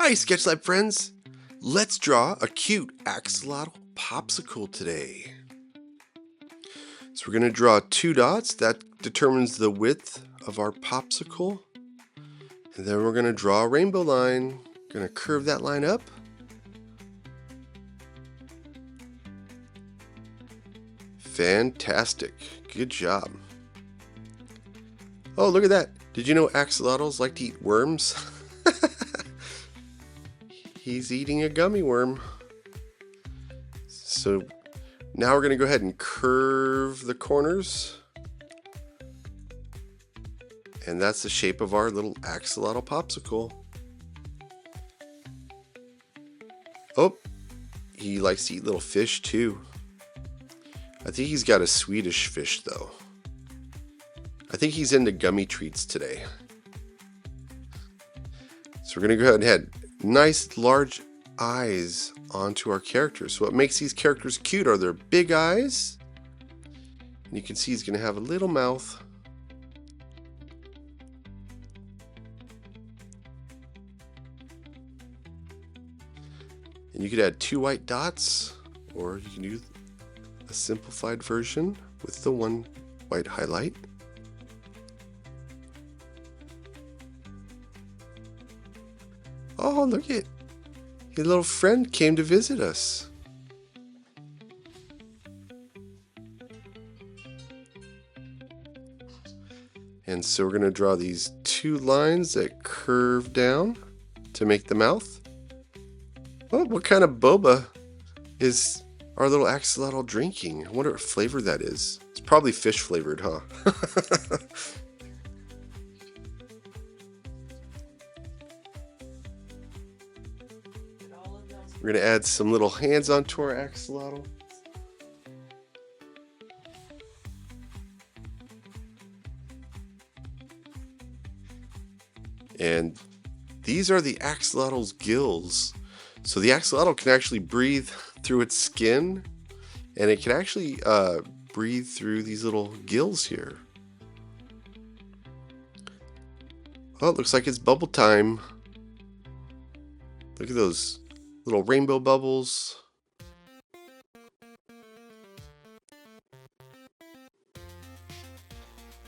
Hi Sketchlab friends! Let's draw a cute axolotl popsicle today. So we're going to draw two dots. That determines the width of our popsicle. And then we're going to draw a rainbow line. Going to curve that line up. Fantastic. Good job. Oh, look at that. Did you know axolotls like to eat worms? He's eating a gummy worm. So now we're going to go ahead and curve the corners. And that's the shape of our little axolotl popsicle. Oh, he likes to eat little fish too. I think he's got a Swedish fish though. I think he's into gummy treats today. So we're going to go ahead and add nice large eyes onto our characters. So what makes these characters cute are their big eyes. And you can see he's going to have a little mouth. And you could add two white dots, or you can do a simplified version with the one white highlight. Oh, look at your little friend came to visit us. And so we're going to draw these two lines that curve down to make the mouth. Oh, what kind of boba is our little axolotl drinking? I wonder what flavor that is. It's probably fish flavored, huh? We're going to add some little hands onto our axolotl. And these are the axolotl's gills. So the axolotl can actually breathe through its skin, and it can actually breathe through these little gills here. Oh, it looks like it's bubble time. Look at those little rainbow bubbles.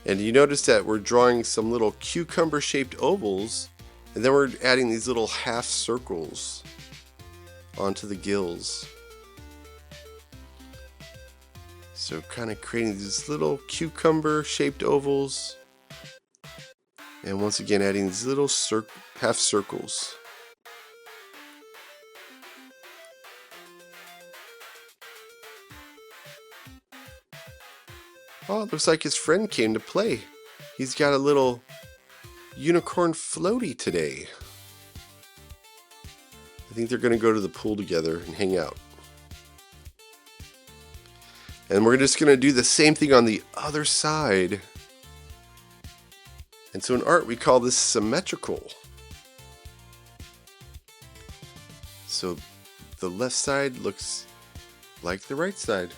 And you notice that we're drawing some little cucumber-shaped ovals, and then we're adding these little half circles onto the gills. So kind of creating these little cucumber-shaped ovals, and once again adding these little half circles. Oh, it looks like his friend came to play. He's got a little unicorn floaty today. I think they're going to go to the pool together and hang out. And we're just going to do the same thing on the other side. And so in art we call this symmetrical. So the left side looks like the right side.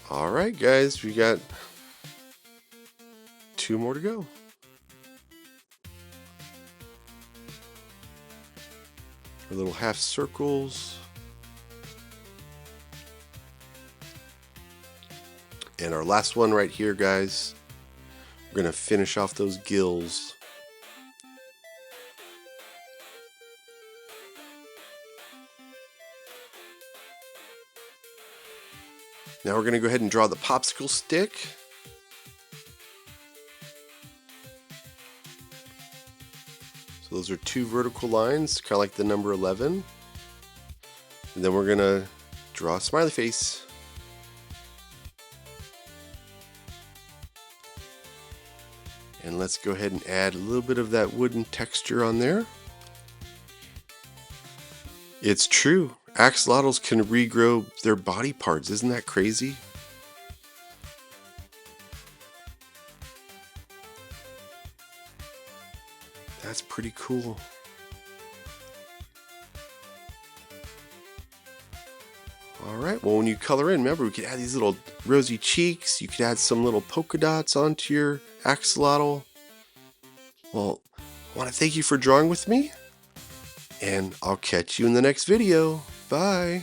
Alright guys, we got two more to go. Our little half circles. And our last one right here, guys. We're going to finish off those gills. Now we're going to go ahead and draw the popsicle stick. So those are two vertical lines, kind of like the number 11. And then we're going to draw a smiley face. And let's go ahead and add a little bit of that wooden texture on there. It's true. Axolotls can regrow their body parts. Isn't that crazy? That's pretty cool. Alright, well when you color in, remember we could add these little rosy cheeks, you could add some little polka dots onto your axolotl. Well, I want to thank you for drawing with me, and I'll catch you in the next video. Bye!